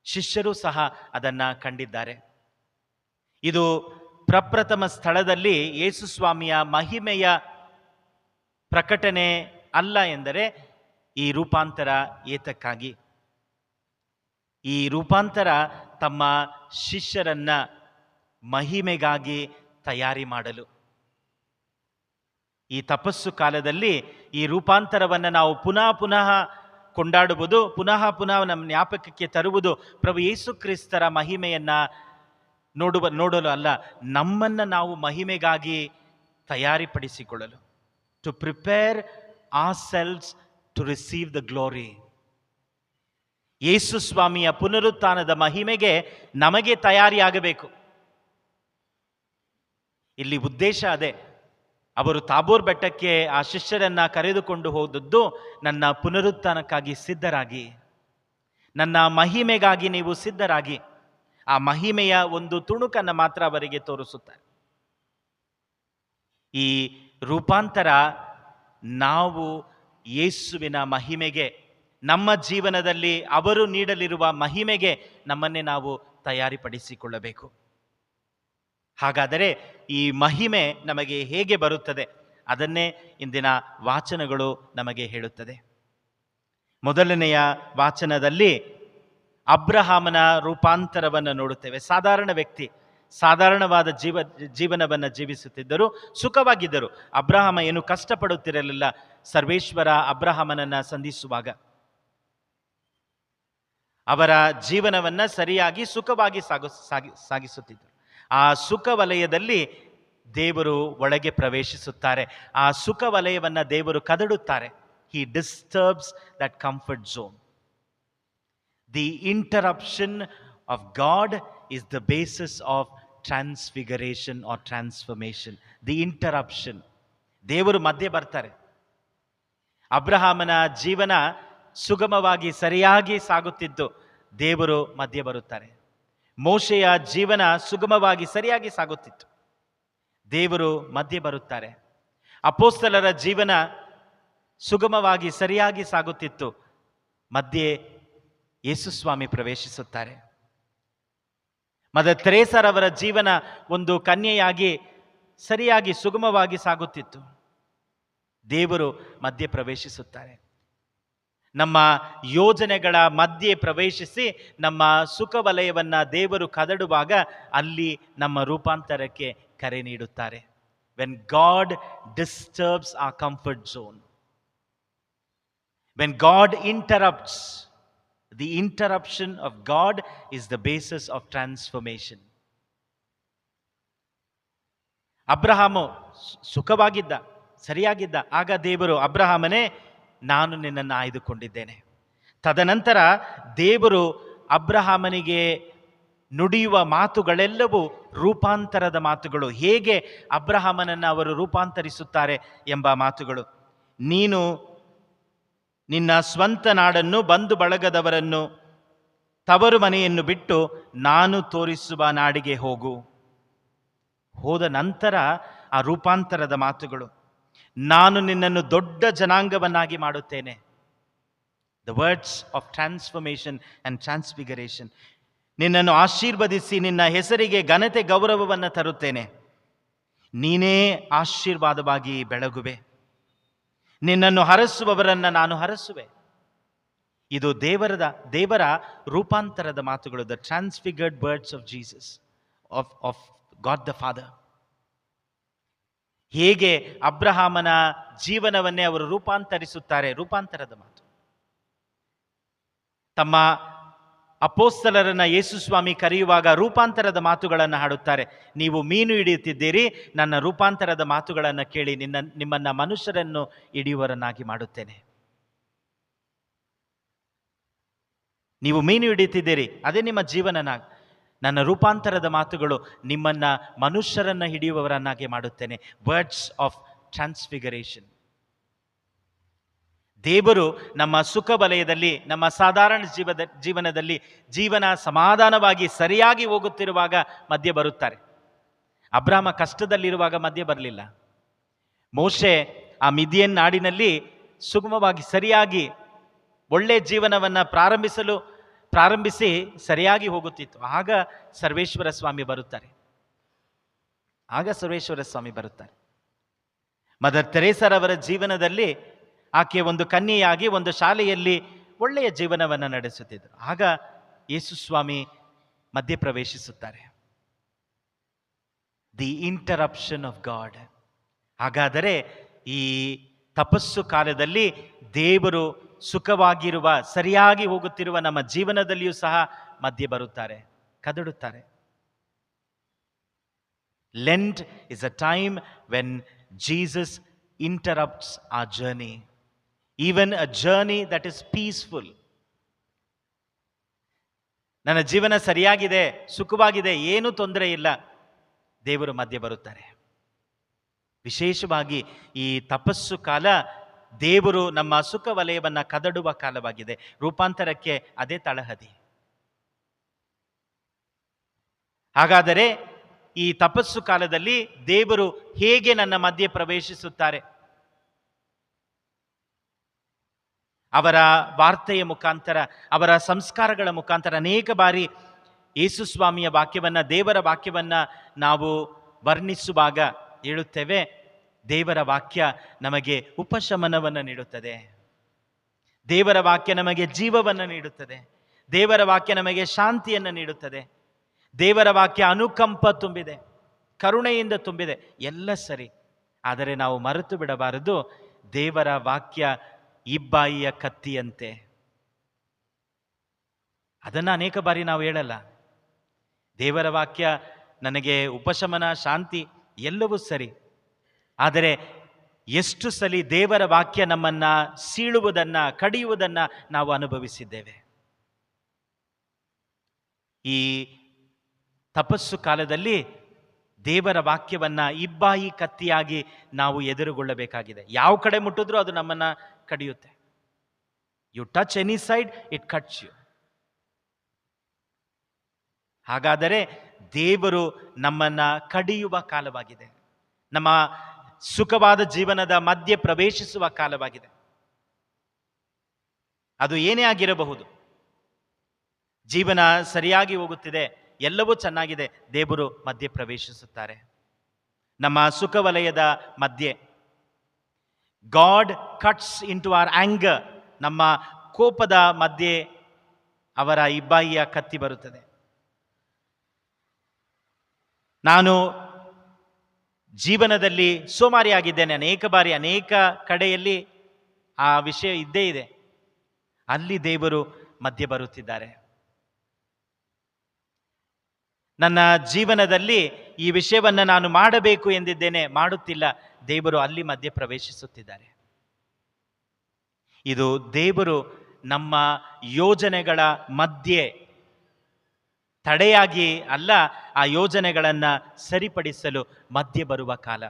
ಶಿಷ್ಯರು ಸಹ ಅದನ್ನ ಕಂಡಿದ್ದಾರೆ. ಇದು ಪ್ರಪ್ರಥಮ ಸ್ಥಳದಲ್ಲಿ ಯೇಸು ಸ್ವಾಮಿಯ ಮಹಿಮೆಯ ಪ್ರಕಟಣೆ ಅಲ್ಲ ಎಂದರೆ ಈ ರೂಪಾಂತರ ಏತಕ್ಕಾಗಿ? ಈ ರೂಪಾಂತರ ತಮ್ಮ ಶಿಷ್ಯರನ್ನ ಮಹಿಮೆಗಾಗಿ ತಯಾರಿ ಮಾಡಲು. ಈ ತಪಸ್ಸು ಕಾಲದಲ್ಲಿ ಈ ರೂಪಾಂತರವನ್ನು ನಾವು ಪುನಃ ಪುನಃ ಕೊಂಡಾಡುವುದು, ಪುನಃ ಪುನಃ ನಮ್ಮ ಜ್ಞಾಪಕಕ್ಕೆ ತರುವುದು ಪ್ರಭು ಯೇಸು ಕ್ರಿಸ್ತರ ಮಹಿಮೆಯನ್ನ ನೋಡಲು ಅಲ್ಲ, ನಮ್ಮನ್ನು ನಾವು ಮಹಿಮೆಗಾಗಿ ತಯಾರಿಪಡಿಸಿಕೊಳ್ಳಲು. To prepare ourselves to receive the glory. Yesu ಸ್ವಾಮಿಯ ಪುನರುತ್ಥಾನದ ಮಹಿಮೆಗೆ ನಮಗೆ ತಯಾರಿಯಾಗಬೇಕು. ಇಲ್ಲಿ ಉದ್ದೇಶ ಅದೇ. ಅವರು ತಾಬೋರ್ ಬೆಟ್ಟಕ್ಕೆ ಆ ಶಿಷ್ಯರನ್ನ ಕರೆದುಕೊಂಡು ಹೋದದ್ದು ನನ್ನ ಪುನರುತ್ಥಾನಕ್ಕಾಗಿ ಸಿದ್ಧರಾಗಿ, ನನ್ನ ಮಹಿಮೆಗಾಗಿ ನೀವು ಸಿದ್ಧರಾಗಿ. ಆ ಮಹಿಮೆಯ ಒಂದು ತುಣುಕನ್ನು ಮಾತ್ರ ಅವರಿಗೆ ತೋರಿಸುತ್ತಾರೆ. ಈ ರೂಪಾಂತರ ನಾವು ಯೇಸುವಿನ ಮಹಿಮೆಗೆ, ನಮ್ಮ ಜೀವನದಲ್ಲಿ ಅವರು ನೀಡಲಿರುವ ಮಹಿಮೆಗೆ ನಮ್ಮನ್ನೇ ನಾವು ತಯಾರಿಪಡಿಸಿಕೊಳ್ಳಬೇಕು. ಹಾಗಾದರೆ ಈ ಮಹಿಮೆ ನಮಗೆ ಹೇಗೆ ಬರುತ್ತದೆ? ಅದನ್ನೇ ಇಂದಿನ ವಾಚನಗಳು ನಮಗೆ ಹೇಳುತ್ತದೆ. ಮೊದಲನೆಯ ವಾಚನದಲ್ಲಿ ಅಬ್ರಹಾಮನ ರೂಪಾಂತರವನ್ನು ನೋಡುತ್ತೇವೆ. ಸಾಧಾರಣ ವ್ಯಕ್ತಿ, ಸಾಧಾರಣವಾದ ಜೀವನವನ್ನು ಜೀವಿಸುತ್ತಿದ್ದರು, ಸುಖವಾಗಿದ್ದರು. ಅಬ್ರಹಾಮ ಏನು ಕಷ್ಟಪಡುತ್ತಿರಲಿಲ್ಲ. ಸರ್ವೇಶ್ವರ ಅಬ್ರಹಾಮನನ್ನು ಸಂಧಿಸುವಾಗ ಅವರ ಜೀವನವನ್ನು ಸರಿಯಾಗಿ ಸುಖವಾಗಿ ಸಾಗಿಸುತ್ತಿದ್ದರು. ಆ ಸುಖ ವಲಯದಲ್ಲಿ ದೇವರು ಒಳಗೆ ಪ್ರವೇಶಿಸುತ್ತಾರೆ. ಆ ಸುಖ ವಲಯವನ್ನು ದೇವರು ಕದಡುತ್ತಾರೆ. He disturbs that comfort zone. The interruption of God is the basis of transfiguration or transformation. The interruption. ದೇವರು ಮಧ್ಯೆ ಬರ್ತಾರೆ. ಅಬ್ರಹಾಮನ ಜೀವನ ಸುಗಮವಾಗಿ ಸರಿಯಾಗಿ ಸಾಗುತ್ತಿದ್ದು ದೇವರು ಮಧ್ಯೆ ಬರುತ್ತಾರೆ. ಮೋಶೆಯ ಜೀವನ ಸುಗಮವಾಗಿ ಸರಿಯಾಗಿ ಸಾಗುತ್ತಿತ್ತು, ದೇವರು ಮಧ್ಯೆ ಬರುತ್ತಾರೆ. ಅಪೋಸ್ತಲರ ಜೀವನ ಸುಗಮವಾಗಿ ಸರಿಯಾಗಿ ಸಾಗುತ್ತಿತ್ತು, ಮಧ್ಯೆ ಯೇಸುಸ್ವಾಮಿ ಪ್ರವೇಶಿಸುತ್ತಾರೆ. ಮದರ್ ತೆರೇಸರವರ ಜೀವನ ಒಂದು ಕನ್ಯೆಯಾಗಿ ಸರಿಯಾಗಿ ಸುಗಮವಾಗಿ ಸಾಗುತ್ತಿತ್ತು, ದೇವರು ಮಧ್ಯೆ ಪ್ರವೇಶಿಸುತ್ತಾರೆ. ನಮ್ಮ ಯೋಜನೆಗಳ ಮಧ್ಯೆ ಪ್ರವೇಶಿಸಿ ನಮ್ಮ ಸುಖ ವಲಯವನ್ನ ದೇವರು ಕದಡುವಾಗ ಅಲ್ಲಿ ನಮ್ಮ ರೂಪಾಂತರಕ್ಕೆ ಕರೆ ನೀಡುತ್ತಾರೆ. When god disturbs our comfort zone, when God interrupts, the interruption of God is the basis of transformation. Abraham ಸುಖವಾಗಿದ್ದ, ಸರಿಯಾಗಿದ್ದ. ಆಗ ದೇವರು, ಅಬ್ರಹಾಮನೇ, ನಾನು ನಿನ್ನನ್ನು ಆಯ್ದುಕೊಂಡಿದ್ದೇನೆ. ತದನಂತರ ದೇವರು ಅಬ್ರಹಾಮನಿಗೆ ನುಡಿಯುವ ಮಾತುಗಳೆಲ್ಲವೂ ರೂಪಾಂತರದ ಮಾತುಗಳು. ಹೇಗೆ ಅಬ್ರಹಾಮನನ್ನು ಅವರು ರೂಪಾಂತರಿಸುತ್ತಾರೆ ಎಂಬ ಮಾತುಗಳು. ನೀನು ನಿನ್ನ ಸ್ವಂತ ನಾಡನ್ನು, ಬಂಧು ಬಳಗದವರನ್ನು, ತವರು ಮನೆಯನ್ನು ಬಿಟ್ಟು ನಾನು ತೋರಿಸುವ ನಾಡಿಗೆ ಹೋಗು. ಹೋದ ನಂತರ ಆ ರೂಪಾಂತರದ ಮಾತುಗಳು. ನಾನು ನಿನ್ನನ್ನು ದೊಡ್ಡ ಜನಾಂಗವನ್ನಾಗಿ ಮಾಡುತ್ತೇನೆ. The words of transformation and transfiguration. ನಿನ್ನನ್ನು ಆಶೀರ್ವದಿಸಿ ನಿನ್ನ ಹೆಸರಿಗೆ ಘನತೆ ಗೌರವವನ್ನು ತರುತ್ತೇನೆ. ನೀನೇ ಆಶೀರ್ವಾದವಾಗಿ ಬೆಳಗುವೆ. ನಿನ್ನನ್ನು ಹರಸುವವರನ್ನು ನಾನು ಹರಸುವೆ. ಇದು ದೇವರ ರೂಪಾಂತರದ ಮಾತುಗಳು. The transfigured words of Jesus, of God the Father. ಹೇಗೆ ಅಬ್ರಹಾಮನ ಜೀವನವನ್ನೇ ಅವರು ರೂಪಾಂತರಿಸುತ್ತಾರೆ, ರೂಪಾಂತರದ ಮಾತು. ತಮ್ಮ ಅಪೋಸ್ತಲರನ್ನ ಯೇಸುಸ್ವಾಮಿ ಕರೆಯುವಾಗ ರೂಪಾಂತರದ ಮಾತುಗಳನ್ನು ಹಾಡುತ್ತಾರೆ. ನೀವು ಮೀನು ಹಿಡಿಯುತ್ತಿದ್ದೀರಿ, ನನ್ನ ರೂಪಾಂತರದ ಮಾತುಗಳನ್ನು ಕೇಳಿ ನಿಮ್ಮನ್ನ ಮನುಷ್ಯರನ್ನು ಹಿಡಿಯುವವರನ್ನಾಗಿ ಮಾಡುತ್ತೇನೆ. ನೀವು ಮೀನು ಹಿಡಿಯುತ್ತಿದ್ದೀರಿ, ಅದೇ ನಿಮ್ಮ ಜೀವನ. ನನ್ನ ರೂಪಾಂತರದ ಮಾತುಗಳು ನಿಮ್ಮನ್ನ ಮನುಷ್ಯರನ್ನ ಹಿಡಿಯುವವರನ್ನಾಗಿ ಮಾಡುತ್ತೇನೆ. Words of transfiguration. ದೇವರು ನಮ್ಮ ಸುಖ ವಲಯದಲ್ಲಿ, ನಮ್ಮ ಸಾಧಾರಣ ಜೀವನದಲ್ಲಿ ಜೀವನ ಸಮಾಧಾನವಾಗಿ ಸರಿಯಾಗಿ ಹೋಗುತ್ತಿರುವಾಗ ಮಧ್ಯೆ ಬರುತ್ತಾರೆ. ಅಬ್ರಹಾಮ ಕಷ್ಟದಲ್ಲಿರುವಾಗ ಮಧ್ಯೆ ಬರಲಿಲ್ಲ. ಮೋಶೆ ಆ ಮಿದಿಯನ್ ನಾಡಿನಲ್ಲಿ ಸುಗಮವಾಗಿ ಸರಿಯಾಗಿ ಒಳ್ಳೆ ಜೀವನವನ್ನು ಪ್ರಾರಂಭಿಸಿ ಸರಿಯಾಗಿ ಹೋಗುತ್ತಿತ್ತು. ಆಗ ಸರ್ವೇಶ್ವರ ಸ್ವಾಮಿ ಬರುತ್ತಾರೆ. ಮದರ್ ತೆರೇಸರವರ ಜೀವನದಲ್ಲಿ ಆಕೆ ಒಂದು ಕನ್ಯೆಯಾಗಿ ಒಂದು ಶಾಲೆಯಲ್ಲಿ ಒಳ್ಳೆಯ ಜೀವನವನ್ನು ನಡೆಸುತ್ತಿದ್ದರು. ಆಗ ಯೇಸು ಸ್ವಾಮಿ ಮಧ್ಯಪ್ರವೇಶಿಸುತ್ತಾರೆ. The interruption of God. ಹಾಗಾದರೆ ಈ ತಪಸ್ಸು ಕಾಲದಲ್ಲಿ ದೇವರು ಸುಖವಾಗಿರುವ, ಸರಿಯಾಗಿ ಹೋಗುತ್ತಿರುವ ನಮ್ಮ ಜೀವನದಲ್ಲಿಯೂ ಸಹ ಮಧ್ಯೆ ಬರುತ್ತಾರೆ, ಕದಡುತ್ತಾರೆ. Lent is a time when Jesus interrupts our journey, even a journey that is peaceful. ನನ್ನ ಜೀವನ ಸರಿಯಾಗಿದೆ, ಸುಖವಾಗಿದೆ, ಏನೂ ತೊಂದರೆ ಇಲ್ಲ, ದೇವರು ಮಧ್ಯೆ ಬರುತ್ತಾರೆ. ವಿಶೇಷವಾಗಿ ಈ ತಪಸ್ಸು ಕಾಲ ದೇವರು ನಮ್ಮ ಸುಖ ವಲಯವನ್ನು ಕದಡುವ ಕಾಲವಾಗಿದೆ. ರೂಪಾಂತರಕ್ಕೆ ಅದೇ ತಳಹದಿ. ಹಾಗಾದರೆ ಈ ತಪಸ್ಸು ಕಾಲದಲ್ಲಿ ದೇವರು ಹೇಗೆ ನನ್ನ ಮಧ್ಯೆ ಪ್ರವೇಶಿಸುತ್ತಾರೆ? ಅವರ ವಾರ್ತೆಯ ಮುಖಾಂತರ, ಅವರ ಸಂಸ್ಕಾರಗಳ ಮುಖಾಂತರ ಅನೇಕ ಬಾರಿ ಯೇಸು ಸ್ವಾಮಿಯ ವಾಕ್ಯವನ್ನ, ದೇವರ ವಾಕ್ಯವನ್ನ ನಾವು ವರ್ಣಿಸುವಾಗ ಹೇಳುತ್ತೇವೆ, ದೇವರ ವಾಕ್ಯ ನಮಗೆ ಉಪಶಮನವನ್ನು ನೀಡುತ್ತದೆ, ದೇವರ ವಾಕ್ಯ ನಮಗೆ ಜೀವವನ್ನು ನೀಡುತ್ತದೆ, ದೇವರ ವಾಕ್ಯ ನಮಗೆ ಶಾಂತಿಯನ್ನು ನೀಡುತ್ತದೆ, ದೇವರ ವಾಕ್ಯ ಅನುಕಂಪ ತುಂಬಿದೆ, ಕರುಣೆಯಿಂದ ತುಂಬಿದೆ. ಎಲ್ಲ ಸರಿ, ಆದರೆ ನಾವು ಮರೆತು ಬಿಡಬಾರದು, ದೇವರ ವಾಕ್ಯ ಇಬ್ಬಾಯಿಯ ಕತ್ತಿಯಂತೆ. ಅದನ್ನು ಅನೇಕ ಬಾರಿ ನಾವು ಹೇಳಲ್ಲ. ದೇವರ ವಾಕ್ಯ ನನಗೆ ಉಪಶಮನ, ಶಾಂತಿ ಎಲ್ಲವೂ ಸರಿ, ಆದರೆ ಎಷ್ಟು ಸಲ ದೇವರ ವಾಕ್ಯ ನಮ್ಮನ್ನ ಸೀಳುವುದನ್ನ, ಕಡಿಯುವುದನ್ನ ನಾವು ಅನುಭವಿಸಿದ್ದೇವೆ. ಈ ತಪಸ್ಸು ಕಾಲದಲ್ಲಿ ದೇವರ ವಾಕ್ಯವನ್ನ ಇಬ್ಬಾಯಿ ಕತ್ತಿಯಾಗಿ ನಾವು ಎದುರುಗೊಳ್ಳಬೇಕಾಗಿದೆ. ಯಾವ ಕಡೆ ಮುಟ್ಟಿದ್ರೂ ಅದು ನಮ್ಮನ್ನ ಕಡಿಯುತ್ತೆ. You touch any side, it cuts you. ಹಾಗಾದರೆ ದೇವರು ನಮ್ಮನ್ನ ಕಡಿಯುವ ಕಾಲವಾಗಿದೆ, ನಮ್ಮ ಸುಖವಾದ ಜೀವನದ ಮಧ್ಯೆ ಪ್ರವೇಶಿಸುವ ಕಾಲವಾಗಿದೆ. ಅದು ಏನೇ ಆಗಿರಬಹುದು. ಜೀವನ ಸರಿಯಾಗಿ ಹೋಗುತ್ತಿದೆ, ಎಲ್ಲವೂ ಚೆನ್ನಾಗಿದೆ, ದೇವರು ಮಧ್ಯೆ ಪ್ರವೇಶಿಸುತ್ತಾರೆ ನಮ್ಮ ಸುಖ ವಲಯದ ಮಧ್ಯೆ. God cuts into our anger. ನಮ್ಮ ಕೋಪದ ಮಧ್ಯೆ ಅವರ ಇಬ್ಬಾಯಿಯ ಕತ್ತಿ ಬರುತ್ತದೆ. ನಾನು ಜೀವನದಲ್ಲಿ ಸೋಮಾರಿಯಾಗಿದ್ದೇನೆ, ಅನೇಕ ಬಾರಿ ಅನೇಕ ಕಡೆಯಲ್ಲಿ ಆ ವಿಷಯ ಇದ್ದೇ ಇದೆ. ಅಲ್ಲಿ ದೇವರು ಮಧ್ಯೆ ಬರುತ್ತಿದ್ದಾರೆ. ನನ್ನ ಜೀವನದಲ್ಲಿ ಈ ವಿಷಯವನ್ನು ನಾನು ಮಾಡಬೇಕು ಎಂದಿದ್ದೇನೆ, ಮಾಡುತ್ತಿಲ್ಲ, ದೇವರು ಅಲ್ಲಿ ಮಧ್ಯೆ ಪ್ರವೇಶಿಸುತ್ತಿದ್ದಾರೆ. ಇದು ದೇವರು ನಮ್ಮ ಯೋಜನೆಗಳ ಮಧ್ಯೆ ತಡೆಯಾಗಿ ಅಲ್ಲ, ಆ ಯೋಜನೆಗಳನ್ನು ಸರಿಪಡಿಸಲು ಮಧ್ಯೆ ಬರುವ ಕಾಲ.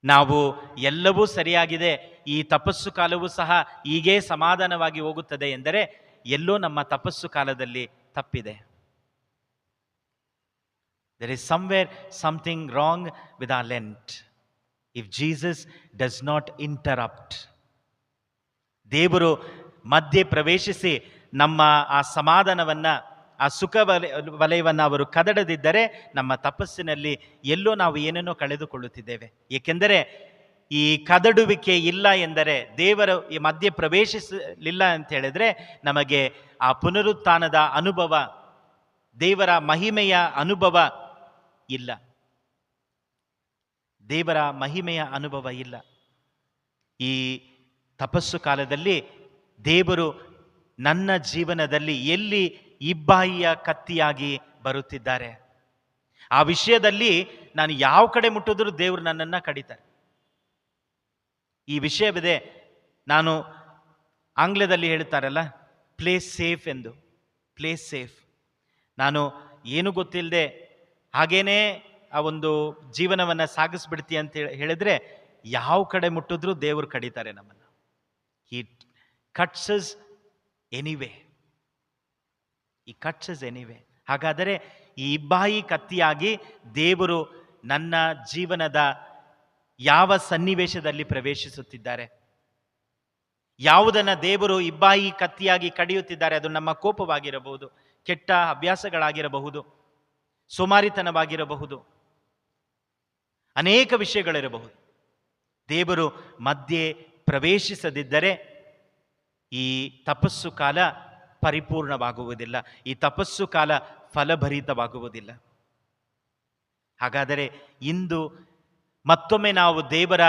ನಾವು ಎಲ್ಲವೂ ಸರಿಯಾಗಿದೆ, ಈ ತಪಸ್ಸು ಕಾಲವೂ ಸಹ ಹೀಗೇ ಸಮಾಧಾನವಾಗಿ ಹೋಗುತ್ತದೆ ಎಂದರೆ ಎಲ್ಲೋ ನಮ್ಮ ತಪಸ್ಸು ಕಾಲದಲ್ಲಿ ತಪ್ಪಿದೆ. There is somewhere something wrong with our Lent if Jesus does not interrupt. ದೇವರು ಮಧ್ಯೆ ಪ್ರವೇಶಿಸಿ ನಮ್ಮ ಆ ಸಮಾಧಾನವನ್ನ, ಆ ಸುಖ ವಲಯವನ್ನು ಅವರು ಕದಡದಿದ್ದರೆ ನಮ್ಮ ತಪಸ್ಸಿನಲ್ಲಿ ಎಲ್ಲೋ ನಾವು ಏನೇನೋ ಕಳೆದುಕೊಳ್ಳುತ್ತಿದ್ದೇವೆ. ಏಕೆಂದರೆ ಈ ಕದಡುವಿಕೆ ಇಲ್ಲ ಎಂದರೆ, ದೇವರು ಈ ಮಧ್ಯೆ ಪ್ರವೇಶಿಸಲಿಲ್ಲ ಅಂತ ಹೇಳಿದ್ರೆ ನಮಗೆ ಆ ಪುನರುತ್ಥಾನದ ಅನುಭವ, ದೇವರ ಮಹಿಮೆಯ ಅನುಭವ ಇಲ್ಲ. ದೇವರ ಮಹಿಮೆಯ ಅನುಭವ ಇಲ್ಲ. ಈ ತಪಸ್ಸು ಕಾಲದಲ್ಲಿ ದೇವರು ನನ್ನ ಜೀವನದಲ್ಲಿ ಎಲ್ಲಿ ಇಬ್ಬಾಯಿಯ ಕತ್ತಿಯಾಗಿ ಬರುತ್ತಿದ್ದಾರೆ, ಆ ವಿಷಯದಲ್ಲಿ ನಾನು ಯಾವ ಕಡೆ ಮುಟ್ಟಿದ್ರೂ ದೇವರು ನನ್ನನ್ನು ಕಡಿತಾರೆ. ಈ ವಿಷಯವಿದೆ. ನಾನು ಆಂಗ್ಲದಲ್ಲಿ ಹೇಳ್ತಾರಲ್ಲ, ಪ್ಲೇ ಸೇಫ್ ಎಂದು. Play safe. ನಾನು ಏನು ಗೊತ್ತಿಲ್ಲದೆ ಹಾಗೇನೇ ಆ ಒಂದು ಜೀವನವನ್ನು ಸಾಗಿಸ್ಬಿಡ್ತೀಯ ಅಂತ ಹೇಳಿದ್ರೆ ಯಾವ ಕಡೆ ಮುಟ್ಟಿದ್ರೂ ದೇವರು ಕಡಿತಾರೆ ನಮ್ಮನ್ನು. ಹಿ ಕಟ್ಸ್ ಅಸ್ ಎನಿವೇ. ಈ ಕಟ್ಸ್ ಅಸ್ ಎನಿವೇ. ಹಾಗಾದರೆ ಈ ಇಬ್ಬಾಯಿ ಕತ್ತಿಯಾಗಿ ದೇವರು ನನ್ನ ಜೀವನದ ಯಾವ ಸನ್ನಿವೇಶದಲ್ಲಿ ಪ್ರವೇಶಿಸುತ್ತಿದ್ದಾರೆ, ಯಾವುದನ್ನ ದೇವರು ಇಬ್ಬಾಯಿ ಕತ್ತಿಯಾಗಿ ಕಡಿಯುತ್ತಿದ್ದಾರೆ, ಅದು ನಮ್ಮ ಕೋಪವಾಗಿರಬಹುದು, ಕೆಟ್ಟ ಅಭ್ಯಾಸಗಳಾಗಿರಬಹುದು, ಸೋಮಾರಿತನವಾಗಿರಬಹುದು, ಅನೇಕ ವಿಷಯಗಳಿರಬಹುದು. ದೇವರು ಮಧ್ಯೆ ಪ್ರವೇಶಿಸದಿದ್ದರೆ ಈ ತಪಸ್ಸು ಕಾಲ ಪರಿಪೂರ್ಣವಾಗುವುದಿಲ್ಲ, ಈ ತಪಸ್ಸು ಕಾಲ ಫಲಭರಿತವಾಗುವುದಿಲ್ಲ. ಹಾಗಾದರೆ ಇಂದು ಮತ್ತೊಮ್ಮೆ ನಾವು ದೇವರ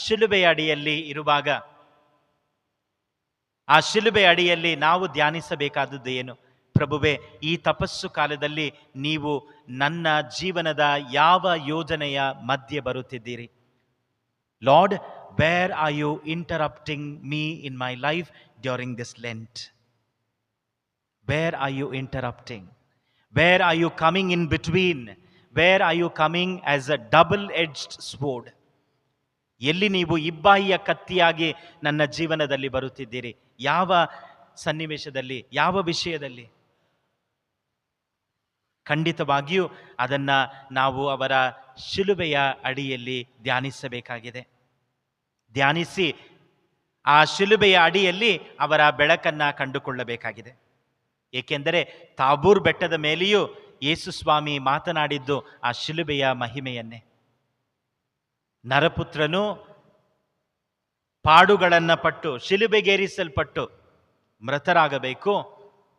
ಶಿಲುಬೆಯ ಅಡಿಯಲ್ಲಿ ಇರುವಾಗ ಆ ಶಿಲುಬೆ ಅಡಿಯಲ್ಲಿ ನಾವು ಧ್ಯಾನಿಸಬೇಕಾದದ್ದು ಏನು? ಪ್ರಭುವೇ, ಈ ತಪಸ್ಸು ಕಾಲದಲ್ಲಿ ನೀವು ನನ್ನ ಜೀವನದ ಯಾವ ಯೋಜನೆಯ ಮಧ್ಯೆ ಬರುತ್ತಿದ್ದೀರಿ? Lord, where are you interrupting me in my life during this Lent? Where are you interrupting? Where are you coming in between? Where are you coming as a double edged sword? ಎಲ್ಲಿ ನೀವು ಇಬ್ಬಾಯಿಯ ಕತ್ತಿಯಾಗಿ ನನ್ನ ಜೀವನದಲ್ಲಿ ಬರುತ್ತಿದ್ದೀರಿ? ಯಾವ ಸನ್ನಿವೇಶದಲ್ಲಿ, ಯಾವ ವಿಷಯದಲ್ಲಿ? ಖಂಡಿತವಾಗಿಯೂ ಅದನ್ನ ನಾವು ಅವರ ಶಿಲುಬೆಯ ಅಡಿಯಲ್ಲಿ ಧ್ಯಾನಿಸಬೇಕಾಗಿದೆ. ಧ್ಯಾನಿಸಿ ಆ ಶಿಲುಬೆಯ ಅಡಿಯಲ್ಲಿ ಅವರ ಬೆಳಕನ್ನ ಕಂಡುಕೊಳ್ಳಬೇಕಾಗಿದೆ. ಏಕೆಂದರೆ ತಾಬೂರ್ ಬೆಟ್ಟದ ಮೇಲೆಯೂ ಯೇಸು ಸ್ವಾಮಿ ಮಾತನಾಡಿದ್ದು ಆ ಶಿಲುಬೆಯ ಮಹಿಮೆಯನ್ನೇ. ನರಪುತ್ರನು ಪಾಡುಗಳನ್ನ ಪಟ್ಟು ಶಿಲುಬೆಗೇರಿಸಲ್ಪಟ್ಟು ಮೃತರಾಗಬೇಕು,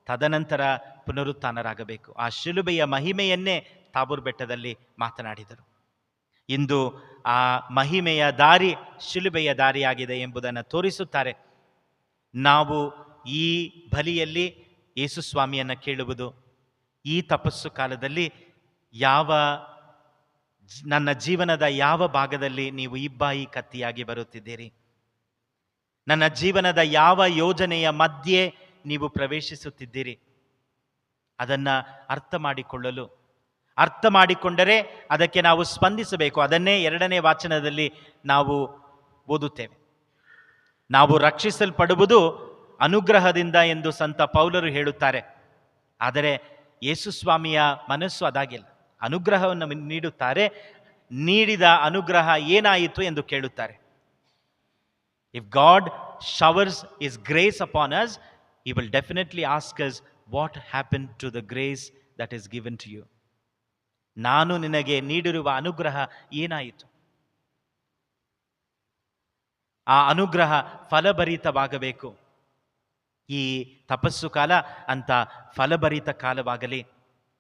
ತದನಂತರ ಪುನರುತ್ಥಾನರಾಗಬೇಕು. ಆ ಶಿಲುಬೆಯ ಮಹಿಮೆಯನ್ನೇ ತಾಬೂರ್ ಬೆಟ್ಟದಲ್ಲಿ ಮಾತನಾಡಿದರು. ಇಂದು ಆ ಮಹಿಮೆಯ ದಾರಿ ಶಿಲುಬೆಯ ದಾರಿಯಾಗಿದೆ ಎಂಬುದನ್ನು ತೋರಿಸುತ್ತಾರೆ. ನಾವು ಈ ಬಲಿಯಲ್ಲಿ ಯೇಸು ಸ್ವಾಮಿಯನ್ನು ಕೇಳುವುದು, ಈ ತಪಸ್ಸು ಕಾಲದಲ್ಲಿ ನನ್ನ ಜೀವನದ ಯಾವ ಭಾಗದಲ್ಲಿ ನೀವು ಇಬ್ಬಾಯಿ ಕತ್ತಿಯಾಗಿ ಬರುತ್ತಿದ್ದೀರಿ? ನನ್ನ ಜೀವನದ ಯಾವ ಯೋಜನೆಯ ಮಧ್ಯೆ ನೀವು ಪ್ರವೇಶಿಸುತ್ತಿದ್ದೀರಿ? ಅದನ್ನು ಅರ್ಥ ಮಾಡಿಕೊಂಡರೆ ಅದಕ್ಕೆ ನಾವು ಸ್ಪಂದಿಸಬೇಕು. ಅದನ್ನೇ 2ನೇ ವಾಚನದಲ್ಲಿ ನಾವು ಓದುತ್ತೇವೆ. ನಾವು ರಕ್ಷಿಸಲ್ಪಡುವುದು ಅನುಗ್ರಹದಿಂದ ಎಂದು ಸಂತ ಪೌಲರು ಹೇಳುತ್ತಾರೆ. ಆದರೆ ಯೇಸು ಸ್ವಾಮಿಯ ಮನಸ್ಸು ಅದಾಗಿಲ್ಲ. ಅನುಗ್ರಹವನ್ನು ನೀಡುತ್ತಾರೆ, ನೀಡಿದ ಅನುಗ್ರಹ ಏನಾಯಿತು ಎಂದು ಕೇಳುತ್ತಾರೆ. If god showers is grace upon us, he will definitely ask us, what happened to the grace that is given to you? ನಾನು ನಿನಗೆ ನೀಡಿರುವ ಅನುಗ್ರಹ ಏನಾಯಿತು? ಆ ಅನುಗ್ರಹ ಫಲಭರಿತವಾಗಬೇಕು. ಈ ತಪಸ್ಸು ಕಾಲ ಅಂತ ಫಲಭರಿತ ಕಾಲವಾಗಲಿ.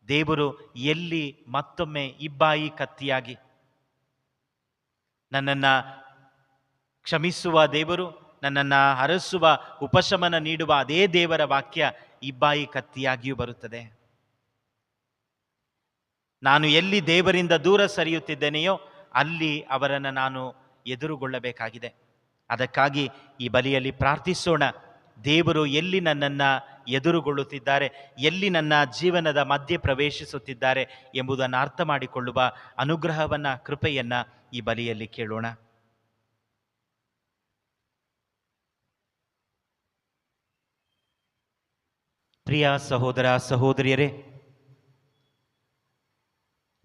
ದೇವರು ಎಲ್ಲಿ ಮತ್ತೊಮ್ಮೆ ಇಬ್ಬಾಯಿ ಕತ್ತಿಯಾಗಿ ನನ್ನನ್ನು ಕ್ಷಮಿಸುವ ದೇವರು, ನನ್ನನ್ನು ಹರಸುವ, ಉಪಶಮನ ನೀಡುವ ಅದೇ ದೇವರ ವಾಕ್ಯ ಇಬ್ಬಾಯಿ ಕತ್ತಿಯಾಗಿಯೂ ಬರುತ್ತದೆ. ನಾನು ಎಲ್ಲಿ ದೇವರಿಂದ ದೂರ ಸರಿಯುತ್ತಿದ್ದೇನೆಯೋ ಅಲ್ಲಿ ಅವರನ್ನು ನಾನು ಎದುರುಗೊಳ್ಳಬೇಕಾಗಿದೆ. ಅದಕ್ಕಾಗಿ ಈ ಬಲಿಯಲ್ಲಿ ಪ್ರಾರ್ಥಿಸೋಣ. ದೇವರು ಎಲ್ಲಿ ನನ್ನನ್ನು ಎದುರುಗೊಳ್ಳುತ್ತಿದ್ದಾರೆ, ಎಲ್ಲಿ ನನ್ನ ಜೀವನದ ಮಧ್ಯೆ ಪ್ರವೇಶಿಸುತ್ತಿದ್ದಾರೆ ಎಂಬುದನ್ನು ಅರ್ಥ ಮಾಡಿಕೊಳ್ಳುವ ಅನುಗ್ರಹವನ್ನು, ಕೃಪೆಯನ್ನು ಈ ಬಲಿಯಲ್ಲಿ ಕೇಳೋಣ. ಪ್ರಿಯ ಸಹೋದರ ಸಹೋದರಿಯರೇ,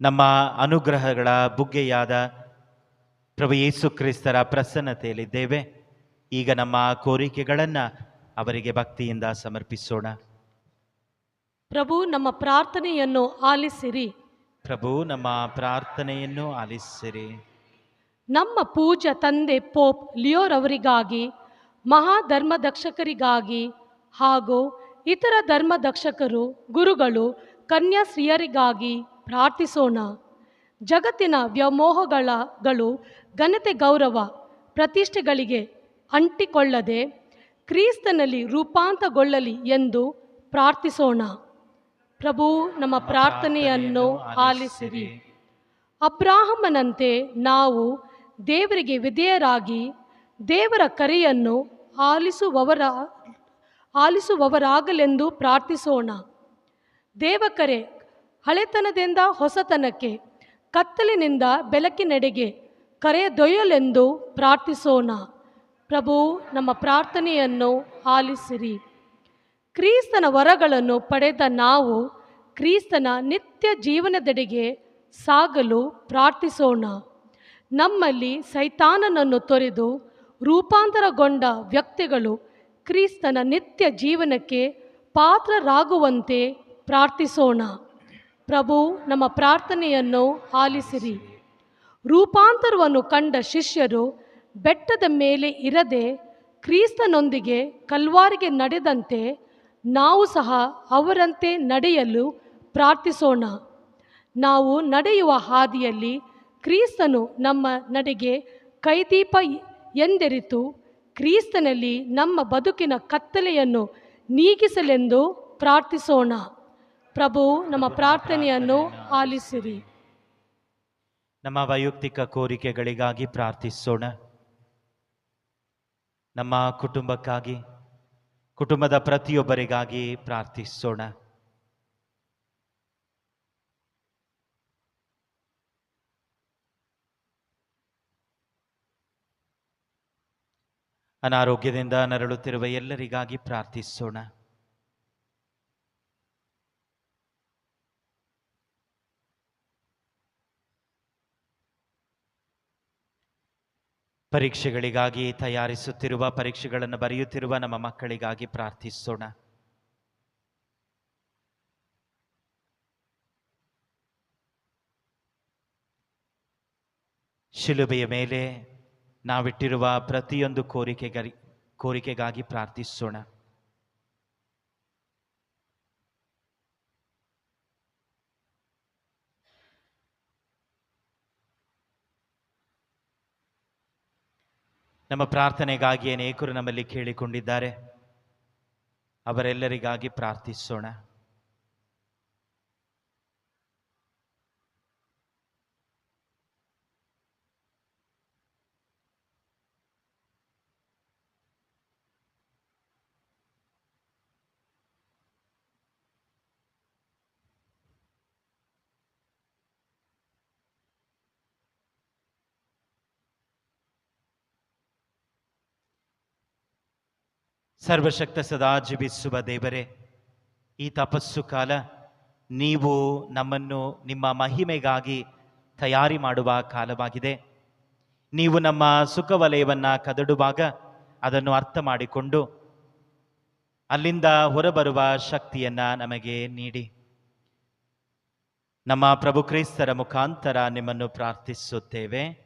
ನಮ್ಮ ಅನುಗ್ರಹಗಳ ಬುಗ್ಗೆಯಾದ ಪ್ರಭು ಯೇಸು ಕ್ರಿಸ್ತರ ಪ್ರಸನ್ನತೆಯಲ್ಲಿದ್ದೇವೆ. ಈಗ ನಮ್ಮ ಕೋರಿಕೆಗಳನ್ನು ಅವರಿಗೆ ಭಕ್ತಿಯಿಂದ ಸಮರ್ಪಿಸೋಣ. ಪ್ರಭು, ನಮ್ಮ ಪ್ರಾರ್ಥನೆಯನ್ನು ಆಲಿಸಿರಿ. ಪ್ರಭು, ನಮ್ಮ ಪ್ರಾರ್ಥನೆಯನ್ನು ಆಲಿಸಿರಿ. ನಮ್ಮ ಪೂಜ್ಯ ತಂದೆ ಪೋಪ್ ಲಿಯೋರವರಿಗಾಗಿ, ಮಹಾಧರ್ಮದಕ್ಷಕರಿಗಾಗಿ ಹಾಗೂ ಇತರ ಧರ್ಮದಕ್ಷಕರು, ಗುರುಗಳು, ಕನ್ಯಾಶ್ರೀಯರಿಗಾಗಿ ಪ್ರಾರ್ಥಿಸೋಣ. ಜಗತ್ತಿನ ವ್ಯಾಮೋಹಗಳು, ಘನತೆ, ಗೌರವ, ಪ್ರತಿಷ್ಠೆಗಳಿಗೆ ಅಂಟಿಕೊಳ್ಳದೆ ಕ್ರಿಸ್ತನಲ್ಲಿ ರೂಪಾಂತರಗೊಳ್ಳಲಿ ಎಂದು ಪ್ರಾರ್ಥಿಸೋಣ. ಪ್ರಭು, ನಮ್ಮ ಪ್ರಾರ್ಥನೆಯನ್ನು ಆಲಿಸಿರಿ. ಅಬ್ರಾಹಮನಂತೆ ನಾವು ದೇವರಿಗೆ ವಿಧೇಯರಾಗಿ ದೇವರ ಕರೆಯನ್ನು ಆಲಿಸುವವರಾಗಲೆಂದು ಪ್ರಾರ್ಥಿಸೋಣ. ದೇವಕರೆ ಹಳೆತನದಿಂದ ಹೊಸತನಕ್ಕೆ, ಕತ್ತಲಿನಿಂದ ಬೆಳಕಿನೆಡೆಗೆ ಕರೆದೊಯ್ಯಲೆಂದು ಪ್ರಾರ್ಥಿಸೋಣ. ಪ್ರಭು, ನಮ್ಮ ಪ್ರಾರ್ಥನೆಯನ್ನು ಆಲಿಸಿರಿ. ಕ್ರಿಸ್ತನ ವರಗಳನ್ನು ಪಡೆದ ನಾವು ಕ್ರಿಸ್ತನ ನಿತ್ಯ ಜೀವನದೆಡೆಗೆ ಸಾಗಲು ಪ್ರಾರ್ಥಿಸೋಣ. ನಮ್ಮಲ್ಲಿ ಸೈತಾನನನ್ನು ತೊರೆದು ರೂಪಾಂತರಗೊಂಡ ವ್ಯಕ್ತಿಗಳು ಕ್ರಿಸ್ತನ ನಿತ್ಯ ಜೀವನಕ್ಕೆ ಪಾತ್ರರಾಗುವಂತೆ ಪ್ರಾರ್ಥಿಸೋಣ. ಪ್ರಭು, ನಮ್ಮ ಪ್ರಾರ್ಥನೆಯನ್ನು ಆಲಿಸಿರಿ. ರೂಪಾಂತರವನ್ನು ಕಂಡ ಶಿಷ್ಯರು ಬೆಟ್ಟದ ಮೇಲೆ ಇರದೆ ಕ್ರಿಸ್ತನೊಂದಿಗೆ ಕಲ್ವಾರಿಗೆ ನಡೆದಂತೆ ನಾವು ಸಹ ಅವರಂತೆ ನಡೆಯಲು ಪ್ರಾರ್ಥಿಸೋಣ. ನಾವು ನಡೆಯುವ ಹಾದಿಯಲ್ಲಿ ಕ್ರಿಸ್ತನು ನಮ್ಮ ನಡೆಗೆ ಕೈದೀಪ ಎಂದೆರಿತು ಕ್ರಿಸ್ತನಲ್ಲಿ ನಮ್ಮ ಬದುಕಿನ ಕತ್ತಲೆಯನ್ನು ನೀಗಿಸಲೆಂದು ಪ್ರಾರ್ಥಿಸೋಣ. ಪ್ರಭು ನಮ್ಮ ಪ್ರಾರ್ಥನೆಯನ್ನು ಆಲಿಸಿರಿ. ನಮ್ಮ ವೈಯಕ್ತಿಕ ಕೋರಿಕೆಗಳಿಗಾಗಿ ಪ್ರಾರ್ಥಿಸೋಣ. ನಮ್ಮ ಕುಟುಂಬಕ್ಕಾಗಿ, ಕುಟುಂಬದ ಪ್ರತಿಯೊಬ್ಬರಿಗಾಗಿ ಪ್ರಾರ್ಥಿಸೋಣ. ಅನಾರೋಗ್ಯದಿಂದ ನರಳುತ್ತಿರುವ ಎಲ್ಲರಿಗಾಗಿ ಪ್ರಾರ್ಥಿಸೋಣ. ಪರೀಕ್ಷೆಗಳಿಗಾಗಿ ತಯಾರಿಸುತ್ತಿರುವ, ಪರೀಕ್ಷೆಗಳನ್ನು ಬರೆಯುತ್ತಿರುವ ನಮ್ಮ ಮಕ್ಕಳಿಗಾಗಿ ಪ್ರಾರ್ಥಿಸೋಣ. ಶಿಲುಬೆಯ ಮೇಲೆ ನಾವಿಟ್ಟಿರುವ ಪ್ರತಿಯೊಂದು ಕೋರಿಕೆಗಾಗಿ ಪ್ರಾರ್ಥಿಸೋಣ. ನಮ್ಮ ಪ್ರಾರ್ಥನೆಗಾಗಿ ಅನೇಕರು ನಮ್ಮಲ್ಲಿ ಕೇಳಿಕೊಂಡಿದ್ದಾರೆ, ಅವರೆಲ್ಲರಿಗಾಗಿ ಪ್ರಾರ್ಥಿಸೋಣ. ಸರ್ವಶಕ್ತ ಸದಾ ಜೀವಿಸುವ ದೇವರೇ, ಈ ತಪಸ್ಸು ಕಾಲ ನೀವು ನಮ್ಮನ್ನು ನಿಮ್ಮ ಮಹಿಮೆಗಾಗಿ ತಯಾರಿ ಮಾಡುವ ಕಾಲವಾಗಿದೆ. ನೀವು ನಮ್ಮ ಸುಖವಲಯವನ್ನು ಕದಡುವಾಗ ಅದನ್ನು ಅರ್ಥ ಮಾಡಿಕೊಂಡು ಅಲ್ಲಿಂದ ಹೊರಬರುವ ಶಕ್ತಿಯನ್ನು ನಮಗೆ ನೀಡಿ. ನಮ್ಮ ಪ್ರಭು ಕ್ರಿಸ್ತರ ಮುಖಾಂತರ ನಿಮ್ಮನ್ನು ಪ್ರಾರ್ಥಿಸುತ್ತೇವೆ.